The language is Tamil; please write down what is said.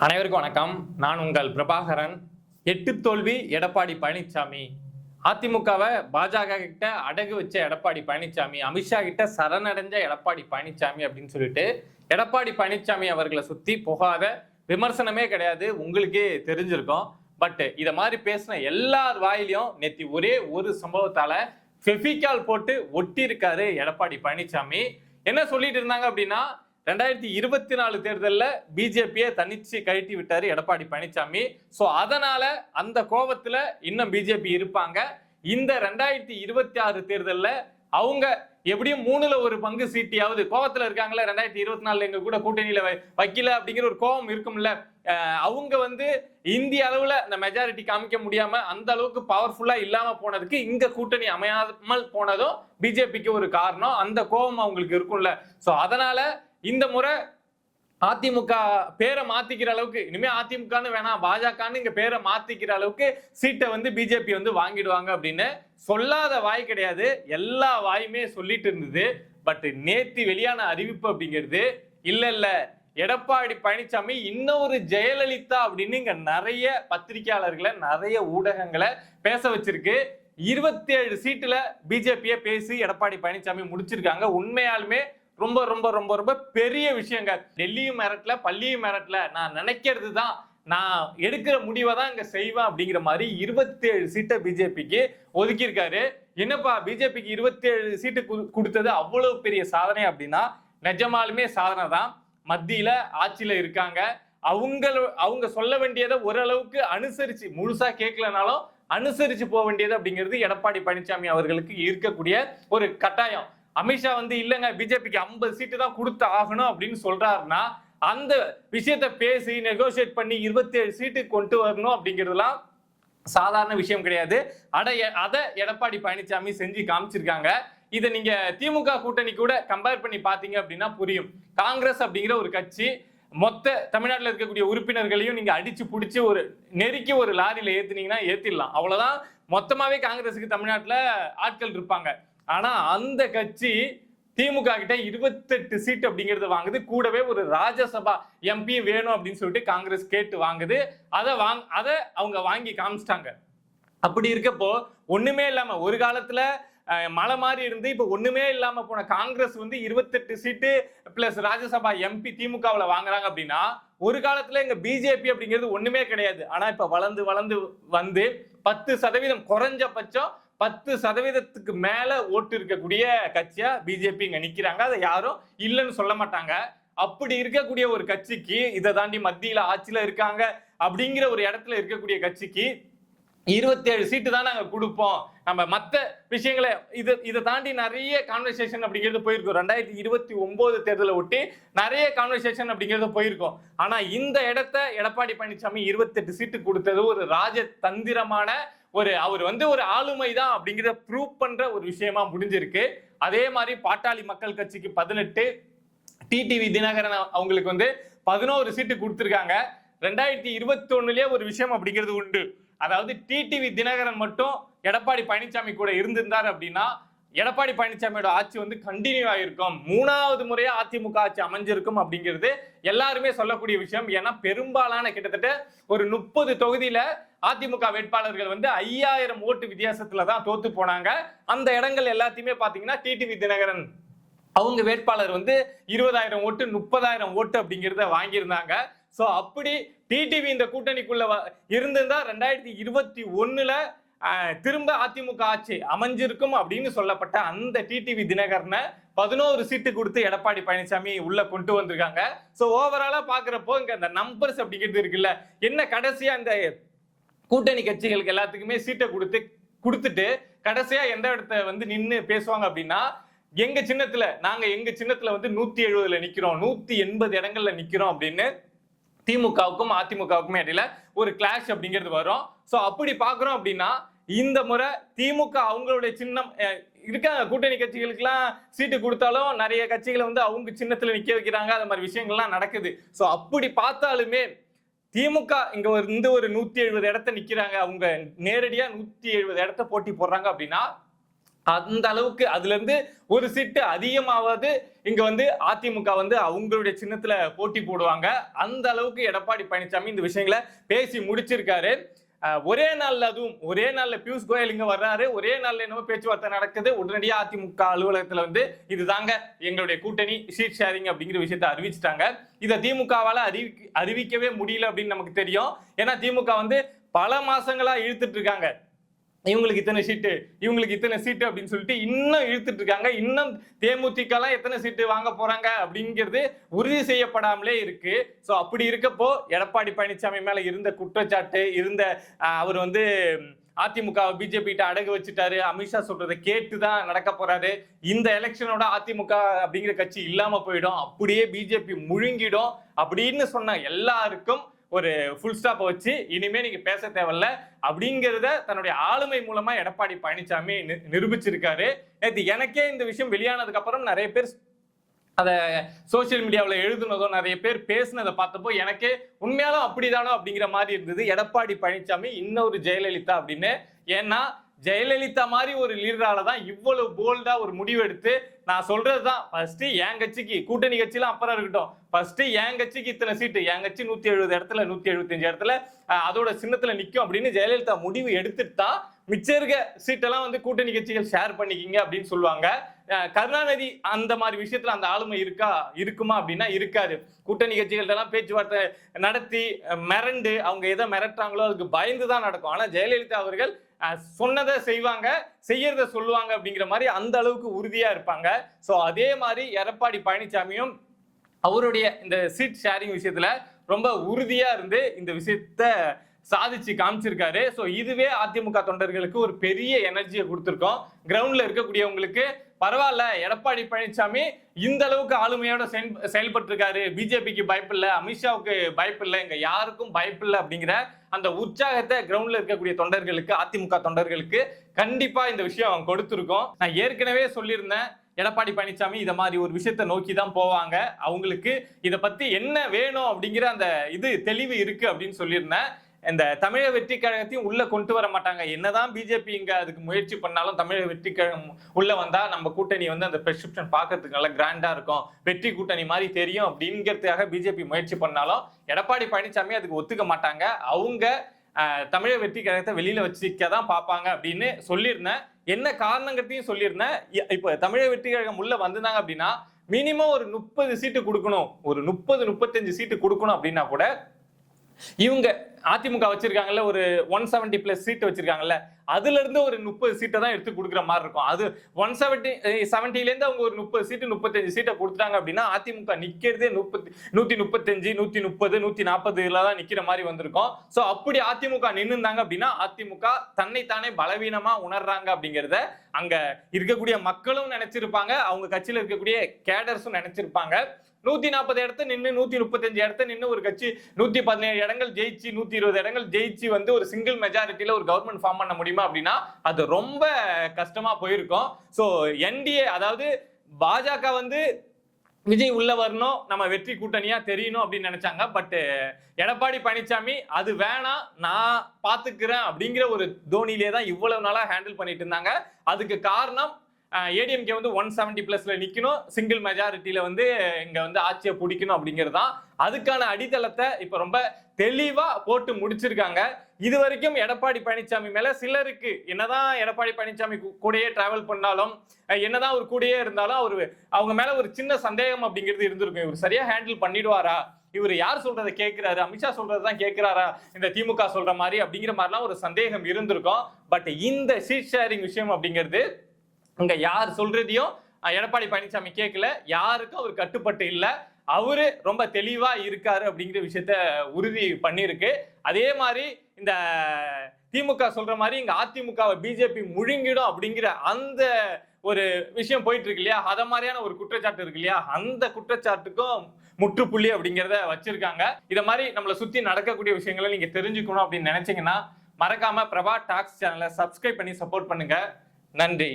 அனைவருக்கும் வணக்கம். நான் உங்கள் பிரபாகரன். 8 தோல்வி எடப்பாடி பழனிசாமி. அதிமுகவை பாஜக கிட்ட அடகு வச்ச எடப்பாடி பழனிசாமி, அமித்ஷா கிட்ட சரணடைஞ்ச எடப்பாடி பழனிசாமி அப்படின்னு சொல்லிட்டு எடப்பாடி பழனிசாமி அவர்களை சுத்தி போகாத விமர்சனமே கிடையாது. உங்களுக்கே தெரிஞ்சிருக்கும். பட் இத மாதிரி பேசின எல்லார் வாயிலையும் நேத்தி ஒரே ஒரு சம்பவத்தால ஃபெவிகால் போட்டு ஒட்டி இருக்காரு எடப்பாடி பழனிசாமி. என்ன சொல்லிட்டு இருந்தாங்க அப்படின்னா, 2024 தேர்தலில் பிஜேபியை தனிச்சு கழட்டி விட்டாரு எடப்பாடி பழனிசாமி. சோ அதனால அந்த கோபத்துல இன்னும் பிஜேபி இருப்பாங்க. இந்த 2026 தேர்தலில் அவங்க எப்படியும் 3ல் 1 பங்கு சீட்டியாவது கோபத்துல இருக்காங்களே, 2024 எங்க கூட கூட்டணியில வைக்கல அப்படிங்கிற ஒரு கோபம் இருக்கும்ல. அவங்க இந்திய அளவுல அந்த மெஜாரிட்டி காமிக்க முடியாம அந்த அளவுக்கு பவர்ஃபுல்லா இல்லாம போனதுக்கு இங்க கூட்டணி அமையாமல் போனதும் பிஜேபிக்கு ஒரு காரணம். அந்த கோபம் அவங்களுக்கு இருக்கும்ல. சோ அதனால இந்த முறை அதிமுக பேரை மாத்திக்கிற அளவுக்கு, இனிமே அதிமுகன்னு வேணாம் பாஜகன்னு இங்க பேரை மாத்திக்கிற அளவுக்கு சீட்டை பிஜேபி வாங்கிடுவாங்க அப்படின்னு சொல்லாத வாய் கிடையாது. எல்லா வாயுமே சொல்லிட்டு இருந்தது. பட் நேத்து வெளியான அறிவிப்பு அப்படிங்கிறது இல்ல எடப்பாடி பழனிசாமி இன்னொரு ஜெயலலிதா அப்படின்னு இங்க நிறைய பத்திரிகையாளர்களை நிறைய ஊடகங்களை பேச வச்சிருக்கு. 27 சீட்டுல பிஜேபியை பேசி எடப்பாடி பழனிசாமி முடிச்சிருக்காங்க. உண்மையாலுமே ரொம்ப ரொம்ப ரொம்ப ரொம்ப பெரிய விஷயங்க. டெல்லியும் மிரட்டல, பள்ளியும் மிரட்டல, நான் நினைக்கிறது தான், நான் எடுக்கிற முடிவை தான் இங்க செய்வேன் அப்படிங்கிற மாதிரி 27 சீட்டை பிஜேபிக்கு ஒதுக்கி இருக்காரு. என்னப்பா பிஜேபிக்கு 27 சீட்டு கொடுத்தது அவ்வளவு பெரிய சாதனை அப்படின்னா நிஜமாலுமே சாதனை தான். மத்தியில ஆட்சியில இருக்காங்க. அவங்க சொல்ல வேண்டியதை ஓரளவுக்கு அனுசரிச்சு, முழுசா கேட்கலனாலும் அனுசரிச்சு போக வேண்டியது அப்படிங்கிறது எடப்பாடி பழனிசாமி அவர்களுக்கு இருக்கக்கூடிய ஒரு கட்டாயம். அமித்ஷா இல்லங்க பிஜேபிக்கு 50 சீட்டு தான் கொடுத்து ஆகணும் அப்படின்னு சொல்றாருன்னா அந்த விஷயத்தை பேசி நெகோசியேட் பண்ணி 27 சீட்டு கொண்டு வரணும் அப்படிங்கிறதுலாம் சாதாரண விஷயம் கிடையாது. அதை எடப்பாடி பழனிசாமி செஞ்சு காமிச்சிருக்காங்க. இதை நீங்க திமுக கூட்டணி கூட கம்பேர் பண்ணி பாத்தீங்க அப்படின்னா புரியும். காங்கிரஸ் அப்படிங்கிற ஒரு கட்சி மொத்த தமிழ்நாட்டில் இருக்கக்கூடிய உறுப்பினர்களையும் நீங்க அடிச்சு பிடிச்சி ஒரு நெருக்கி ஒரு லாரியில ஏத்துனீங்கன்னா ஏத்திடலாம், அவ்வளவுதான். மொத்தமாவே காங்கிரஸுக்கு தமிழ்நாட்டில் ஆட்கள் இருப்பாங்க. ஆனா அந்த கட்சி திமுக கிட்ட 28 சீட் அப்படிங்கறத வாங்குது. கூடவே ஒரு ராஜ்யசபா எம்பி வேணும் அப்படின்னு சொல்லிட்டு காங்கிரஸ் கேட்டு வாங்குது. அதை அவங்க வாங்கி காமிச்சிட்டாங்க. அப்படி இருக்கப்போ ஒண்ணுமே இல்லாம ஒரு காலத்துல மலை மாதிரி இருந்து இப்ப ஒண்ணுமே இல்லாம போன காங்கிரஸ் 28 சீட்டு பிளஸ் ராஜ்யசபா எம்பி திமுகவுல வாங்குறாங்க அப்படின்னா ஒரு காலத்துல எங்க பிஜேபி அப்படிங்கிறது ஒண்ணுமே கிடையாது. ஆனா இப்ப வளர்ந்து வளர்ந்து 10% குறைஞ்சபட்சம் 10% மேல ஓட்டு இருக்கக்கூடிய கட்சியா பிஜேபி இங்க நிக்கிறாங்க. அதை யாரும் இல்லைன்னு சொல்ல மாட்டாங்க. அப்படி இருக்கக்கூடிய ஒரு கட்சிக்கு இதை தாண்டி மத்தியில ஆட்சியில இருக்காங்க அப்படிங்கிற ஒரு இடத்துல இருக்கக்கூடிய கட்சிக்கு 27 சீட்டு தான் நாங்க கொடுப்போம். நம்ம மத்த விஷயங்களை இதை தாண்டி நிறைய கான்வர்சேஷன் அப்படிங்கிறது போயிருக்கும். 2029 தேர்தலை ஒட்டி நிறைய கான்வர்சேஷன் அப்படிங்கிறது போயிருக்கும். ஆனா இந்த இடத்த எடப்பாடி பழனிசாமி 28 சீட்டு கொடுத்தது ஒரு ராஜதந்திரமான அவர் ஒரு ஆளுமை தான் அப்படிங்கிறத ப்ரூவ் பண்ற ஒரு விஷயமா முடிஞ்சிருக்கு. அதே மாதிரி பாட்டாளி மக்கள் கட்சிக்கு 18, டிடிவி தினகரன் அவங்களுக்கு 11 சீட்டு கொடுத்திருக்காங்க. 2021லயே ஒரு விஷயம் அப்படிங்கிறது உண்டு. அதாவது டிடிவி தினகரன் மட்டும் எடப்பாடி பழனிசாமி கூட இருந்திருந்தார் அப்படின்னா எடப்பாடி பழனிசாமியோட ஆட்சி கண்டினியூ ஆயிருக்கும், 3வது முறையா அதிமுக ஆட்சி அமைஞ்சிருக்கும் அப்படிங்கிறது எல்லாருமே சொல்லக்கூடிய விஷயம். ஏன்னா பெரும்பாலான கிட்டத்தட்ட ஒரு 30 தொகுதியில அதிமுக வேட்பாளர்கள் 5000 ஓட்டு வித்தியாசத்துல தான் தோத்து போனாங்க. அந்த இடங்கள் எல்லாத்தையுமே பாத்தீங்கன்னா டிடிவி தினகரன் அவங்க வேட்பாளர் 20,000 ஓட்டு 30,000 ஓட்டு அப்படிங்கிறத வாங்கியிருந்தாங்க. சோ அப்படி டிடிவி இந்த கூட்டணிக்குள்ள இருந்திருந்தா 2021ல திரும்ப அதிமுக ஆட்சி அமைஞ்சிருக்கும் அப்படின்னு சொல்லப்பட்ட அந்த டிடிவி தினகரனை 11 சீட்டு கொடுத்து எடப்பாடி பழனிசாமி உள்ள கொண்டு வந்திருக்காங்க. சோ ஓவராலா பாக்குறப்போ இங்க அந்த நம்பர்ஸ் அப்படிங்கிறது இருக்குல்ல, என்ன கடைசியா இந்த கூட்டணி கட்சிகளுக்கு எல்லாத்துக்குமே சீட்டை கொடுத்துட்டு கடைசியா எந்த இடத்த நின்னு பேசுவாங்க அப்படின்னா எங்க சின்னத்துல 170ல நிக்கிறோம், 180 இடங்கள்ல நிக்கிறோம் அப்படின்னு திமுகவுக்கும் அதிமுகவுக்கும் இடையில ஒரு கிளாஷ் அப்படிங்கிறது வரும். சோ அப்படி பாக்குறோம் அப்படின்னா இந்த முறை திமுக அவங்களுடைய சின்னம் இருக்காங்க. கூட்டணி கட்சிகளுக்கு எல்லாம் சீட்டு கொடுத்தாலும் நிறைய கட்சிகளை அவங்க சின்னத்துல நிக்க வைக்கிறாங்க. அது மாதிரி விஷயங்கள்லாம் நடக்குது. சோ அப்படி பார்த்தாலுமே திமுக இங்க ஒரு 170 இடத்த நிக்கிறாங்க. அவங்க நேரடியா 170 இடத்த போட்டி போடுறாங்க அப்படின்னா அந்த அளவுக்கு அதுல இருந்து ஒரு சீட்டு அதிகமாவது இங்க வந்து அதிமுக வந்து அவங்களுடைய சின்னத்துல போட்டி போடுவாங்க. அந்த அளவுக்கு எடப்பாடி பழனிசாமி இந்த விஷயங்களை பேசி முடிச்சிருக்காரு. ஒரே நாள்ல, அதுவும் ஒரே நாள்ல பியூஷ் கோயல் இங்க வர்றாரு, ஒரே நாள்ல என்னமோ பேச்சுவார்த்தை நடக்குது. உடனடியா அதிமுக அலுவலகத்துல வந்து இதுதாங்க எங்களுடைய கூட்டணி சீட் ஷேரிங் அப்படிங்கிற விஷயத்தை அறிவிச்சிட்டாங்க. இதை திமுகவால அறிவிக்கவே முடியல அப்படின்னு நமக்கு தெரியும். ஏன்னா திமுக வந்து பல மாசங்களா இழுத்துட்டு இருக்காங்க. இவங்களுக்கு இத்தனை சீட்டு, இவங்களுக்கு இத்தனை சீட்டு அப்படின்னு சொல்லிட்டு இன்னும் இழுத்துட்டு இருக்காங்க. இன்னும் தேமுதிக எல்லாம் எத்தனை சீட்டு வாங்க போறாங்க அப்படிங்கிறது உறுதி செய்யப்படாமலே இருக்கு. சோ அப்படி இருக்கப்போ எடப்பாடி பழனிசாமி மேல இருந்த குற்றச்சாட்டு, அவர் வந்து அதிமுக பிஜேபி கிட்ட அடகு வச்சுட்டாரு, அமித்ஷா சொல்றதை கேட்டுதான் நடக்க போறாரு, இந்த எலெக்ஷனோட அதிமுக அப்படிங்கிற கட்சி இல்லாம போயிடும், அப்படியே பிஜேபி முழுங்கிடும் அப்படின்னு சொன்ன எல்லாருக்கும் ஒரு ஃபுல் ஸ்டாப் வச்சு இனிமே நீங்க பேச தேவையில்ல அப்படிங்கிறத தன்னுடைய ஆளுமை மூலமா எடப்பாடி பழனிசாமி நிரூபிச்சிருக்காரு. நேற்று எனக்கே இந்த விஷயம் வெளியானதுக்கு அப்புறம் நிறைய பேர் அதை சோசியல் மீடியாவில் எழுதுனதோ நிறைய பேர் பேசினதை பார்த்தப்போ எனக்கே உண்மையாலும் அப்படிதானோ அப்படிங்கிற மாதிரி இருந்தது. எடப்பாடி பழனிசாமி இன்னொரு ஜெயலலிதா அப்படின்னு. ஏன்னா ஜெயலலிதா மாதிரி ஒரு லீடரால தான் இவ்வளவு போல்டா ஒரு முடிவு எடுத்து நான் சொல்றதுதான் ஃபர்ஸ்ட் என் கட்சிக்கு, கூட்டணி கட்சியெல்லாம் அப்புறம் இருக்கட்டும், ஃபர்ஸ்ட் என் கட்சிக்கு இத்தனை சீட்டு, என் கட்சி 170 இடத்துல 175 இடத்துல அதோட சின்னத்துல நிக்கும் அப்படின்னு ஜெயலலிதா முடிவு எடுத்துட்டு தான் மிச்சம் இருக்க சீட்டெல்லாம் வந்து கூட்டணி கட்சிகள் ஷேர் பண்ணிக்கிங்க அப்படின்னு சொல்லுவாங்க. கருணாநிதி அந்த மாதிரி விஷயத்துல அந்த ஆளுமை இருக்குமா அப்படின்னா இருக்காது. கூட்டணி கட்சிகள்ட்ட எல்லாம் பேச்சுவார்த்தை நடத்தி மிரண்டு அவங்க எதை மிரட்டுறாங்களோ அதுக்கு பயந்துதான் நடக்கும். ஆனா ஜெயலலிதா அவர்கள் சொன்னதை செய்வாங்க, செய்யறத சொல்லுவாங்க அப்படிங்கிற மாதிரி அந்த அளவுக்கு உறுதியா இருப்பாங்க. சோ அதே மாதிரி எடப்பாடி பழனிசாமியும் அவருடைய இந்த சீட் ஷேரிங் விஷயத்துல ரொம்ப உறுதியா இருந்து இந்த விஷயத்த சாதிச்சு காமிச்சிருக்காரு. சோ இதுவே அதிமுக தொண்டர்களுக்கு ஒரு பெரிய எனர்ஜியை கொடுத்திருக்கோம். கிரவுண்ட்ல இருக்கக்கூடியவங்களுக்கு பரவாயில்ல, எடப்பாடி பழனிசாமி இந்த அளவுக்கு ஆளுமையோட செயல்பட்டு இருக்காரு, பிஜேபிக்கு பயப்பில்லை, அமித்ஷாவுக்கு பயப்பில்லை, இங்க யாருக்கும் பயப்பில்லை அப்படிங்கிற அந்த உற்சாகத்தை கிரவுண்ட்ல இருக்கக்கூடிய தொண்டர்களுக்கு, அதிமுக தொண்டர்களுக்கு கண்டிப்பா இந்த விஷயம் கொடுத்திருக்கோம். நான் ஏற்கனவே சொல்லியிருந்தேன், எடப்பாடி பழனிசாமி இத மாதிரி ஒரு விஷயத்தை நோக்கி தான் போவாங்க, அவங்களுக்கு இதை பத்தி என்ன வேணும் அப்படிங்கிற அந்த தெளிவு இருக்கு அப்படின்னு சொல்லியிருந்தேன். இந்த தமிழக வெற்றி கழகத்தையும் உள்ள கொண்டு வர மாட்டாங்க. என்னதான் பிஜேபி இங்க அதுக்கு முயற்சி பண்ணாலும் தமிழக வெற்றி கழகம் உள்ள வந்தா நம்ம கூட்டணி வந்து அந்த பெர்செப்ஷன் பார்க்கறதுக்கு நல்லா கிராண்டா இருக்கும், வெற்றி கூட்டணி மாதிரி தெரியும் அப்படிங்கிறதுக்காக பிஜேபி முயற்சி பண்ணாலும் எடப்பாடி பழனிசாமி அதுக்கு ஒத்துக்க மாட்டாங்க. அவங்க தமிழக வெற்றி கழகத்தை வெளியில வச்சுக்கதான் பார்ப்பாங்க அப்படின்னு சொல்லியிருந்தேன். என்ன காரணங்கிறதையும் சொல்லியிருந்தேன். இப்ப தமிழக வெற்றி கழகம் உள்ள வந்தாங்க அப்படின்னா மினிமம் ஒரு 30 சீட்டு கொடுக்கணும், ஒரு 30-35 சீட்டு கொடுக்கணும் அப்படின்னா கூட இவங்க அதிமுக வச்சிருக்காங்கல்ல ஒரு 170+ சீட் வச்சிருக்காங்கல்ல, அதுல இருந்து ஒரு 30 சீட்டை தான் எடுத்து கொடுக்குற மாதிரி இருக்கும். அது 170ல இருந்து அவங்க ஒரு 30 சீட்டு 35 சீட்டை கொடுத்தாங்க அப்படின்னா அதிமுக நிக்கிறதே 135, 130, 140 தான் நிக்கிற மாதிரி வந்திருக்கும். சோ அப்படி அதிமுக நின்னுந்தாங்க அப்படின்னா அதிமுக தன்னைத்தானே பலவீனமா உணர்றாங்க அப்படிங்கறத அங்க இருக்கக்கூடிய மக்களும் நினைச்சிருப்பாங்க, அவங்க கட்சியில இருக்கக்கூடிய கேடர்ஸும் நினைச்சிருப்பாங்க. 140 இடத்த நின்று 135 இடத்த நின்று ஒரு கட்சி 117 இடங்கள் ஜெயிச்சு 120 இடங்கள் ஜெயிச்சு வந்து ஒரு சிங்கிள் மெஜாரிட்டியில ஒரு கவர்மெண்ட் ஃபார்ம் பண்ண முடியுமா அப்படின்னா அது ரொம்ப கஷ்டமா போயிருக்கும். சோ என்டிஏ அதாவது பாஜக வந்து விஜய் உள்ள வரணும், நம்ம வெற்றி கூட்டணியா தெரியணும் அப்படின்னு நினைச்சாங்க. பட் எடப்பாடி பழனிசாமி அது வேணாம், நான் பாத்துக்கிறேன் அப்படிங்கிற ஒரு தோனியிலே தான் இவ்வளவு நாளா ஹேண்டில் பண்ணிட்டு இருந்தாங்க. அதுக்கு காரணம் ஏடிஎம்கே வந்து 170+ நிக்கணும், சிங்கிள் மெஜாரிட்டியில வந்து இங்க வந்து ஆட்சியை பிடிக்கணும் அப்படிங்கிறது தான். அதுக்கான அடித்தளத்தை இப்ப ரொம்ப தெளிவா போட்டு முடிச்சிருக்காங்க. இது வரைக்கும் எடப்பாடி பழனிசாமி மேல சிலருக்கு என்னதான் எடப்பாடி பழனிசாமி கூடயே டிராவல் பண்ணாலும், என்னதான் ஒரு கூடயே இருந்தாலும் அவங்க மேல ஒரு சின்ன சந்தேகம் அப்படிங்கிறது இருந்திருக்கும். இவர் சரியா ஹேண்டில் பண்ணிடுவாரா, இவர் யார் சொல்றதை கேட்கிறாரு, அமித்ஷா சொல்றதுதான் கேட்கிறாரா இந்த திமுக சொல்ற மாதிரி அப்படிங்கிற மாதிரிலாம் ஒரு சந்தேகம் இருந்திருக்கும். பட் இந்த சீட் ஷேரிங் விஷயம் அப்படிங்கிறது இங்க யார் சொல்றதையும் எடப்பாடி பழனிசாமி கேட்கல, யாருக்கும் அவர் கட்டுப்பட்டு இல்ல, அவரு ரொம்ப தெளிவா இருக்காரு அப்படிங்கிற விஷயத்த உறுதி பண்ணிருக்கு. அதே மாதிரி இந்த திமுக சொல்ற மாதிரி இங்க அதிமுகவை பிஜேபி முழுங்கிடும் அப்படிங்கிற அந்த ஒரு விஷயம் போயிட்டு இருக்கு இல்லையா, அத மாதிரியான ஒரு குற்றச்சாட்டு இருக்கு இல்லையா, அந்த குற்றச்சாட்டுக்கும் முற்றுப்புள்ளி அப்படிங்கிறத வச்சிருக்காங்க. இத மாதிரி நம்மளை சுத்தி நடக்கக்கூடிய விஷயங்களை நீங்க தெரிஞ்சுக்கணும் அப்படின்னு நினைச்சீங்கன்னா மறக்காம பிரபா டாக்ஸ் சேனலை சப்ஸ்கிரைப் பண்ணி சப்போர்ட் பண்ணுங்க. நன்றி.